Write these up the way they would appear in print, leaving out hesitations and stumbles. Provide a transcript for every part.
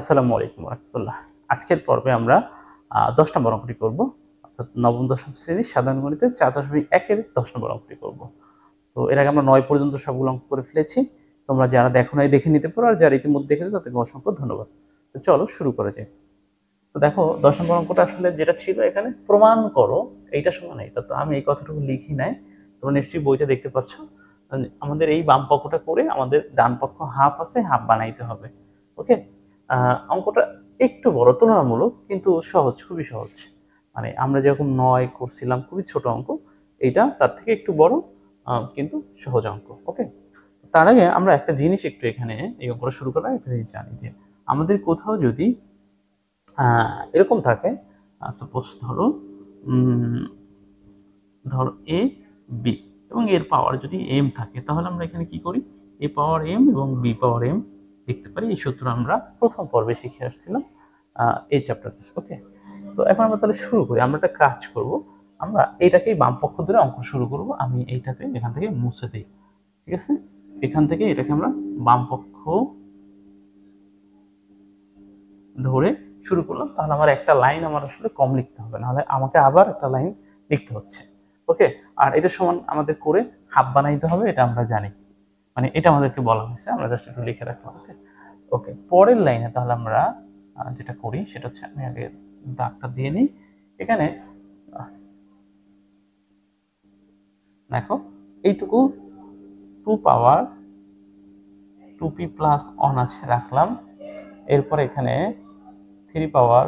আসসালামু আলাইকুম রাহমাতুল্লাহ। আজকের পর্বে আমরা ১০ নম্বর অঙ্কটি করব। অর্থাৎ নবম দশম শ্রেণীর সাধারণ গণিতের ৪.১ এর ১০ নম্বর অঙ্কটি করব। তো এর আগে আমরা ৯ পর্যন্ত সবগুলো অঙ্ক করে ফেলেছি। তোমরা যারা দেখো নাই দেখে নিতে পারো, আর যারা ইতিমধ্যে দেখেছো তাদেরকে অসংখ্য ধন্যবাদ। তো চলো শুরু করা যাক। তো দেখো ১০ নম্বর অঙ্কটা আসলে যেটা ছিল এখানে প্রমাণ করো এইটা সমান এইটা। তো আমি এই কথাটুকু লিখি নাই। তোমরা নিশ্চয়ই বইতে দেখতে পাচ্ছ। আমাদের এই বাম পক্ষটা করে আমাদের ডান পক্ষ হাফ আছে, হাফ বানাইতে হবে। ওকে? অঙ্কটা একটু বড় তুলনামূলক, কিন্তু সহজ, খুবই সহজ। মানে আমরা যেরকম ৯ করছিলাম খুবই ছোট অঙ্ক, এইটা তার থেকে একটু বড়, কিন্তু সহজ অঙ্ক। ওকে? তার আগে আমরা একটা জিনিস একটু এখানে এই অঙ্কটা শুরু করার একটা জিনিস জানি যে আমাদের কোথাও যদি এরকম থাকে, সাপোজ ধরো এ বি এবং এর পাওয়ার যদি এম থাকে, তাহলে আমরা এখানে কি করি, এ পাওয়ার এম এবং বি পাওয়ার এম লিখতে পারি। এই সূত্র আমরা প্রথম পর্বে শিখে আসছিলাম এই চ্যাপ্টারে। ওকে? তো এখন আমরা তাহলে শুরু করি। আমরা একটা কাজ করব, আমরা এইটাকেই বাম পক্ষ ধরে অঙ্ক শুরু করব। আমি এইটাকে এখান থেকে মুছে দিই, ঠিক আছে? এখান থেকে এটাকে আমরা বাম পক্ষ ধরে শুরু করলাম। তাহলে আমার একটা লাইন আমার আসলে কম লিখতে হবে, নাহলে আমাকে আবার একটা লাইন লিখতে হচ্ছে। ওকে? আর এটা সমান আমাদের করে হাফ বানাইতে হবে, এটা আমরা জানি। মানে এটা আমাদেরকে বলা হয়েছে, আমরা জাস্ট একটু লিখে রাখলাম। ওকে? ওকে, পরের লাইনে তাহলে আমরা যেটা করি সেটা হচ্ছে, আমি আগে দাগটা দিয়ে নিই এখানে। দেখো এইটুকু 2 পাওয়ার 2p প্লাস অন আছে রাখলাম। এরপর এখানে 3 পাওয়ার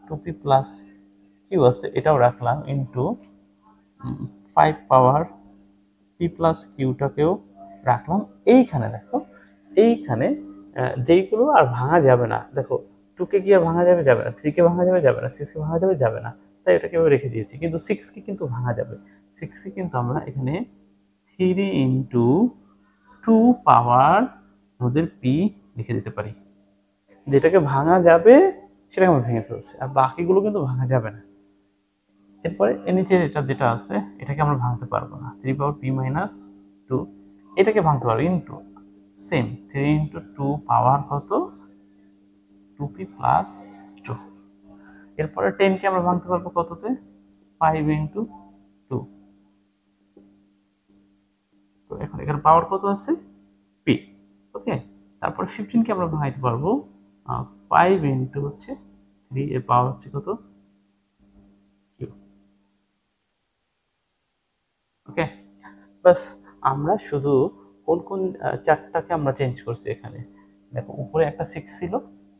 2p প্লাস কিউ আছে, এটাও রাখলাম, ইন্টু 5 পাওয়ার পি প্লাস কিউটাকেও রাখলাম। এইখানে দেখো, এইখানে যেইগুলো আর ভাঙা যাবে না, দেখো 2 কে কি আর ভাঙা যাবে? যাবে না। 3 কে ভাঙা যাবে? যাবে না। 6 কে ভাঙা যাবে? যাবে না। তাই এটাকে এভাবে রেখে দিয়েছি। কিন্তু 6 কে কিন্তু ভাঙা যাবে। 6 কে কিন্তু আমরা এখানে 3 ইন্টু 2 পাওয়ার আমাদের পি লিখে দিতে পারি। যেটাকে ভাঙা যাবে সেটাকে আমরা ভেঙে ফেলছি, আর বাকিগুলো কিন্তু ভাঙা যাবে না। এরপরে এর নিচে এটা যেটা আছে, এটাকে আমরা ভাঙতে পারবো না। 3 পাওয়ার পি মাইনাস 2, এটাকে ভাঙতে পারবো, ইন্টু সেম 3 ইন্টু 2 পাওয়ার কত, 2p প্লাস 2। এরপরে 10 কে আমরা ভাঙতে পারবো কততে, 5 ইন্টু 2। তো এখন এখানে পাওয়ার কত আছে, p। ওকে? তারপরে 15 কে আমরা ভাঙাইতে পারবো 5 ইন্টু হচ্ছে 3, এর পাওয়ার হচ্ছে কত, q। ওকে? বাস, আমরা শুধু কোন কোন চারটাকে আমরা চেঞ্জ করছি এখানে। দেখো উপরে একটা 6 ছিল,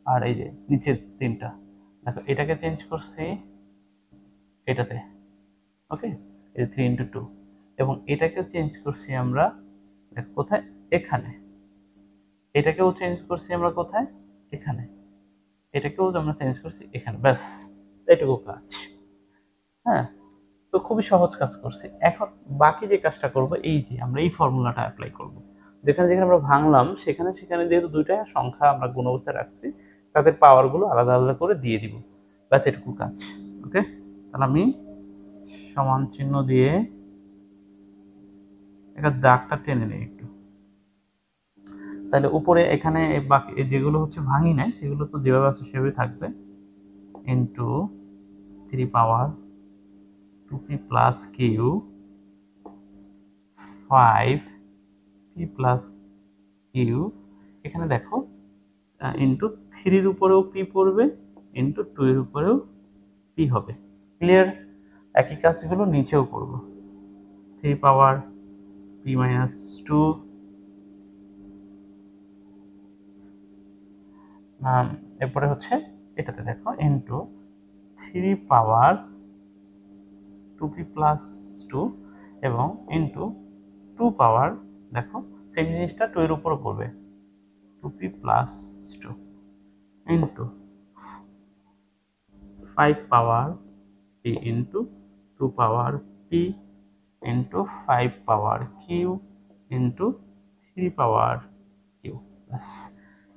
আর এই যে নিচের তিনটা, দেখো এটাকে চেঞ্জ করছি এটাতে। ওকে? এই 3 ইন্টু 2, এবং এটাকেও চেঞ্জ করছি আমরা, দেখো কোথায়, এখানে। এটাকেও চেঞ্জ করছি আমরা কোথায়, এখানে। এটাকেও আমরা চেঞ্জ করছি এখানে। ব্যাস, এটুকু কাজ। হ্যাঁ, তো খুবই সহজ কাজ করছি। এখন বাকি যে কাজটা করব, এই যে আমরা এই ফর্মুলাটা অ্যাপ্লাই করব। যেখানে যেখানে আমরা ভাঙলাম সেখানে সেখানে যেহেতু দুইটা সংখ্যা আমরা গুণ অবস্থায় রাখছি, তাদের পাওয়ারগুলো আলাদা আলাদা করে দিয়ে দিব। ব্যাস, এটুকু কাজ। ওকে? তাহলে আমি সমান চিহ্ন দিয়ে একটা দাগটা টেনে নিই একটু। তাহলে উপরে এখানে বাকি যেগুলো হচ্ছে ভাঙি নাই, সেগুলো তো যেভাবে আছে সেভাবেই থাকবে। Into 3 power 2p plus q, 5p plus q. এখানে দেখো ইন্টু 3-র উপরেও পি পড়বে, ইন্টু 2 এর উপরেও পি হবে। ক্লিয়ার? একই কাজগুলো নিচেও করব। 3 পাওয়ার পি মাইনাস 2, এরপরে হচ্ছে এটাতে দেখো ইন্টু 3 পাওয়ার 2p প্লাস 2, এবং ইন্টু 2 পাওয়ার, দেখো সেম জিনিসটা 2 এর উপরও পড়বে, 2p প্লাস 2, ইন্টু 5 পাওয়ার p ইন্টু 2 পাওয়ার p ইন্টু 5 পাওয়ার কিউ ইন্টু 3 পাওয়ার কিউ। ব্যাস,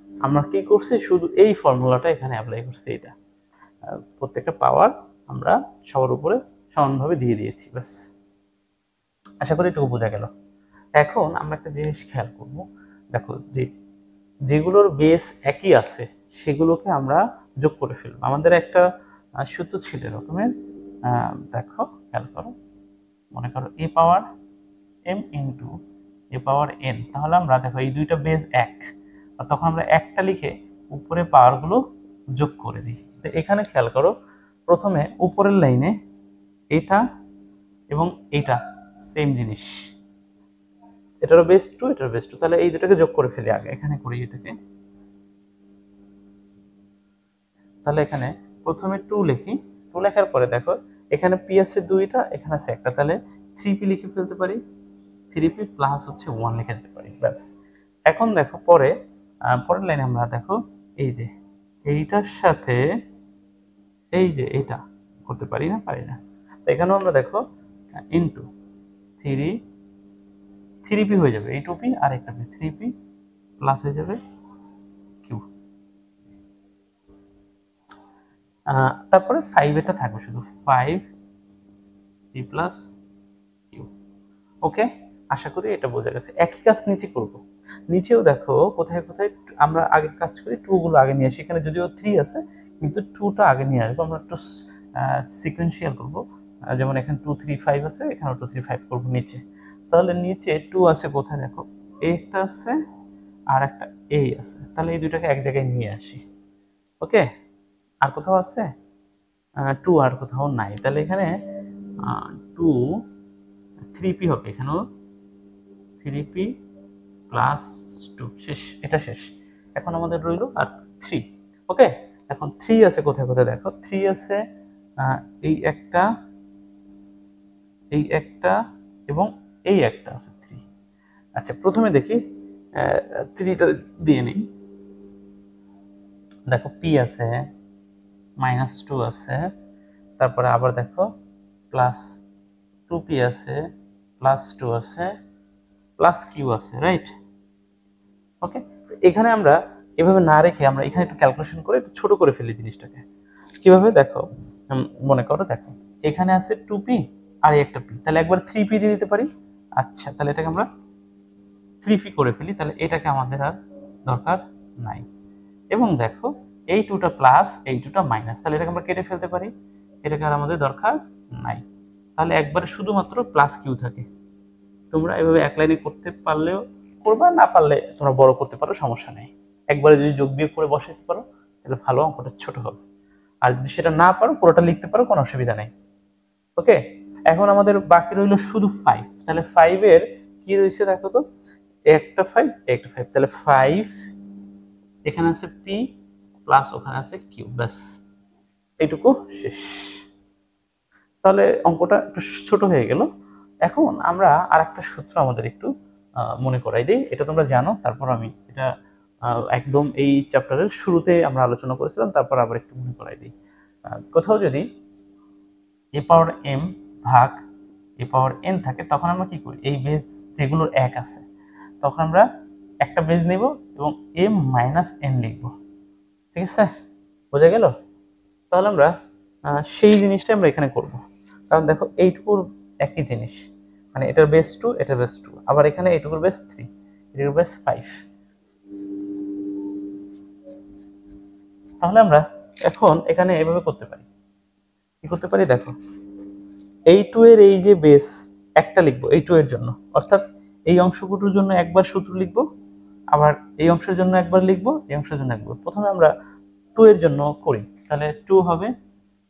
আমরা কি করছি, শুধু এই ফর্মুলাটা এখানে অ্যাপ্লাই করছি। এটা প্রত্যেকটা পাওয়ার আমরা সবার উপরে সমানভাবে দিয়ে দিয়েছি। ব্যাস, আশা করি এটুকু বোঝা গেল। এখন আমরা একটা জিনিস খেয়াল করব। দেখো যে যেগুলোর বেস একই আছে সেগুলোকে আমরা যোগ করে ফেলবো। আমাদের একটা সূত্র ছিল এরকমের, দেখো খেয়াল করো, মনে করো a power m into a power n। তাহলে আমরা দেখো এই দুইটা বেস এক, আর তখন আমরা একটা লিখে উপরে পাওয়ারগুলো যোগ করে দিই। তো এখানে খেয়াল করো, প্রথমে উপরের লাইনে এটা এবং এটা সেম জিনিস, এটারও বেস 2 এটারও বেস 2, তাহলে এই দুটাকে যোগ করে ফেলি আগে, এখানে করি এটাকে। তাহলে এখানে প্রথমে 2 লিখি, 2 লেখার পরে দেখো এখানে p আছে 2টা, এখানে আছে একটা, তাহলে 3p লিখে ফেলতে পারি, 3p প্লাস হচ্ছে 1 লিখে দিতে পারি, ব্যাস। এখন দেখো পরের লাইনে আমরা দেখো এই যে এইটার সাথে এই যে এটা করতে পারি না, পারি না। তো এখানেও আমরা দেখো ইনটু 3p হয়ে যাবে, এই 2p আর একটা p, 3p প্লাস হয়ে যাবে q। তারপরে 5 এটা থাকবে শুধু 5p প্লাস q। ওকে, আশা করি এটা বোঝা গেছে। একই কাজ নিচে করব, নিচেও দেখো কোথায় কোথায় আমরা আগে কাজ করি, 2 গুলো আগে নিয়ে আসি, এখানে যদিও 3 আছে কিন্তু 2টা আগে নিয়ে আসবো, আমরা একটু সিকোয়েন্সিয়াল করব। যেমন এখানে 2 3 5 আছে, এখানে 2 3 5 করব নিচে। তাহলে নিচে 2 আছে কোথায় দেখো, একটা আছে আর একটা এই আছে, তাহলে এই দুইটাকে এক জায়গায় নিয়ে আসি। ওকে, আর কোথাও আছে 2, আর কোথাও নাই, তাহলে এখানে 2 3p হবে, এখানেও 3p প্লাস 2, শেষ, এটা শেষ। এখন আমাদের রইল আর 3। ওকে, এখন 3 আছে কোথায় কোথায় দেখো, 3 আছে এই একটা, এই একটা এবং এই একটা আছে 3। আচ্ছা, প্রথমে দেখি 3টা দিয়ে নিই। দেখো p আছে, -2 আছে, তারপরে আবার দেখো প্লাস 2p আছে, প্লাস 2 আছে, প্লাস q আছে, রাইট? ওকে, এখানে আমরা এভাবে না রেখে আমরা এখানে একটু ক্যালকুলেশন করে একটু ছোট করে ফেলি জিনিসটাকে। কিভাবে দেখো, মনে করো দেখো এখানে আছে 2p আর একটা p, তাহলে একবার 3p দিয়ে দিতে পারি। আচ্ছা, তাহলে এটাকে আমরা 3p করে ফেলি, তাহলে এটাকে আমাদের আর দরকার নাই। এবং দেখো এই 2টা প্লাস এই 2টা মাইনাস, তাহলে এটাকে আমরা কেটে ফেলতে পারি, এটাকে আর আমাদের দরকার নাই। তাহলে একবারে শুধুমাত্র প্লাস কিউ থাকে। তোমরা এভাবে এক লাইনে করতে পারলেও করবা, না পারলে তোমরা বড় করতে পারো, সমস্যা নেই। একবারে যদি যোগ বিয়োগ করে বসাইতে পারো তাহলে ভালো, অঙ্কটা ছোট হবে। আর যদি সেটা না পারো পুরোটা লিখতে পারো, কোনো অসুবিধা নেই। ওকে, এখন আমাদের বাকি রইল শুধু 5। তাহলে 5 এর কি রয়েছে দেখো তো, একটা 5 একটা 5, তাহলে 5 এখানে আছে p প্লাস ওখানে আছে q, ব্যাস এইটুকু শেষ। তাহলে অঙ্কটা একটু ছোট হয়ে গেল। এখন আমরা আরেকটা সূত্র আমাদের একটু মনে করাই দিই, এটা তোমরা জানো, তারপর আমি এটা একদম এই চ্যাপ্টারের শুরুতে আমরা আলোচনা করেছিলাম, তারপর আবার একটু মনে করাই দিই। কোথাও যদি a পাওয়ার m ভাগ a পাওয়ার n থাকে, তখন আমরা কি করি, এই বেস যেগুলোর এক আছে তখন আমরা একটা বেস নেব এবং m মাইনাস n লিখব। ঠিক আছে, বোঝা গেল? তাহলে আমরা সেই জিনিসটা আমরা এখানে করব। কারণ দেখো এইটুকুর একই জিনিস, মানে এটার বেস 2 এটার বেস 2, আবার এখানে এইটুকুর বেস 3 এটার বেস 5। তাহলে আমরা এখন এখানে এভাবে করতে পারি, কি করতে পারি দেখো, এই 2 এর এই যে বেস একটা লিখবো এই 2 এর জন্য, অর্থাৎ এই অংশগুলোর জন্য একবার সূত্র লিখবো, আবার এই অংশের জন্য একবার লিখবো, এই অংশের জন্য একবার। প্রথমে আমরা 2 এর জন্য করি, তাহলে 2 হবে,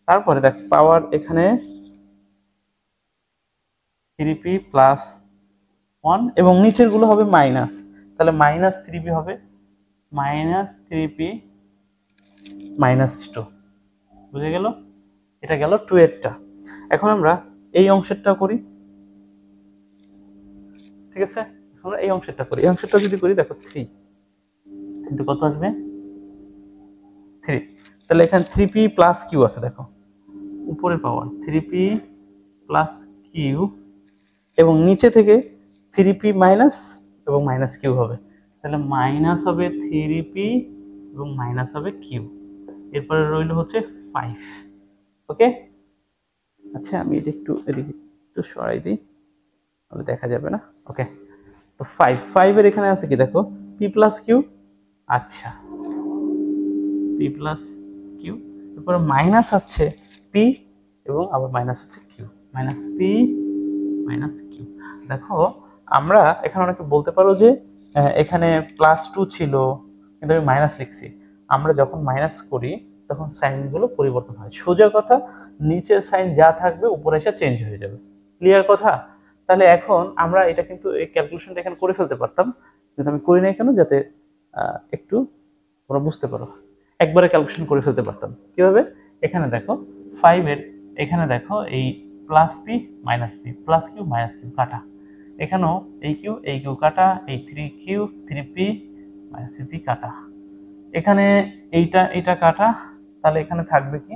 তারপরে দেখ পাওয়ার এখানে 3p প্লাস 1 এবং নিচের গুলো হবে মাইনাস, তাহলে মাইনাস 3p হবে, মাইনাস 3p মাইনাস 2। বুঝে গেল? এটা গেল 2 এরটা। এখন আমরা এই অংশেরটা করি, ঠিক আছে? আমরা এই অংশেরটা করি, এই অংশটা যদি করি দেখো 3 কিন্তু কত আসবে 3, তাহলে এখানে 3p প্লাস q আছে, দেখো উপরের পাওয়ার 3p প্লাস q এবং নিচে থেকে 3p মাইনাস এবং মাইনাস q হবে, তাহলে মাইনাস হবে 3p এবং মাইনাস হবে q। এরপরে রইল হচ্ছে 5। ওকে, আচ্ছা আমি এটা একটু এদিকে একটু সরাই দিই, তাহলে দেখা যাবে না। ওকে, তো 5 এর এখানে আছে কি দেখো p প্লাস q। আচ্ছা, পি প্লাস কিউ, এরপরে মাইনাস আছে পি এবং আবার মাইনাস হচ্ছে q, minus p minus q. দেখো আমরা এখানে অনেকে বলতে পারো যে এখানে +2 ছিল কিন্তু আমি মাইনাস লিখছি। আমরা যখন মাইনাস করি তখন সাইনগুলো পরিবর্তন হয়, সোজা কথা, নিচের সাইন যা থাকবে উপরে এসে চেঞ্জ হয়ে যাবে। ক্লিয়ার কথা? তাহলে এখন আমরা এটা কিন্তু এই ক্যালকুলেশনটা এখানে করে ফেলতে পারতাম, কিন্তু আমি করি নাই কেন, যাতে একটু তোমরা বুঝতে পারো। একবারে ক্যালকুলেশন করে ফেলতে পারতাম কিভাবে, এখানে দেখো 5 এর এখানে দেখো এই plus P minus P, plus Q minus Q কাটা, এখানেও এই কিউ কাটা, এই 3Q 3P মাইনাস 3P কাটা, এখানে এইটা কাটা, তাহলে এখানে থাকবে কি,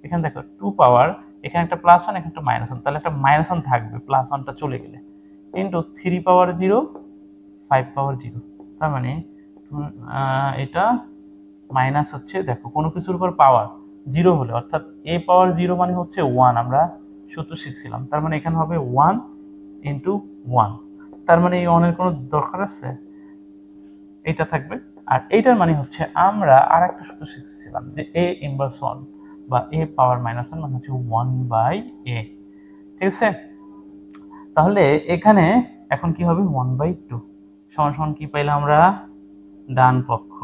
এখানে দেখো 2 পাওয়ার, এখানে একটা +1 এখানে একটা -1, তাহলে একটা -1 থাকবে +1টা চলে গেলে, ইন্টু 3 পাওয়ার 0 5 পাওয়ার 0, তার মানে এটা মাইনাস হচ্ছে, দেখো কোনো কিছুর উপর পাওয়ার 0 হলে, অর্থাৎ a পাওয়ার 0 মানে হচ্ছে 1, আমরা সূত্র শিখছিলাম, তার মানে এখানে হবে 1 ইন্টু 1, তার মানে এই 1 এর কোনো দরকার আছে, এইটা থাকবে। আর এইটার মানে হচ্ছে আমরা আর একটা সূত্র শিখছিলাম যে a ইনভার্স 1 বা a পাওয়ার -1 মানে হচ্ছে 1/a, ঠিক আছে? তাহলে এখানে এখন কি হবে, 1/2 সমান সমান কি পাইলাম আমরা, ডান পক্ষ।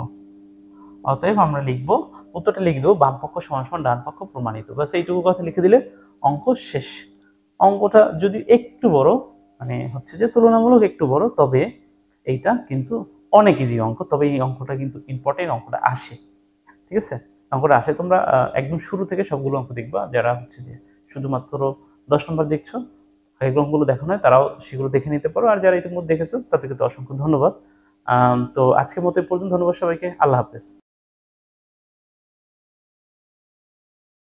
অতএব আমরা লিখব, উত্তরটা লিখে দেবো, বাম পক্ষ সমান সমান ডান পক্ষ প্রমাণিত, বাস এইটুকু কথা লিখে দিলে অঙ্ক শেষ। অঙ্কটা যদি একটু বড়, মানে হচ্ছে যে তুলনামূলক একটু বড়, তবে এইটা কিন্তু অনেক ইজি অঙ্ক, তবে এই অঙ্কটা কিন্তু ইম্পর্টেন্ট, অঙ্কটা আসে, ঠিক আছে? অঙ্কটা আসে, তোমরা একদম শুরু থেকে সবগুলো অঙ্ক দেখবা, যারা হচ্ছে যে শুধুমাত্র 10 নম্বর দেখছো, আগের অঙ্কগুলো দেখো না, তারাও সেগুলো দেখে নিতে পারো, আর যারা ইতিমধ্যে দেখেছো তাদেরকে তো অসংখ্য ধন্যবাদ। তো আজকের মতো এই পর্যন্ত, ধন্যবাদ সবাইকে, আল্লাহ হাফেজ।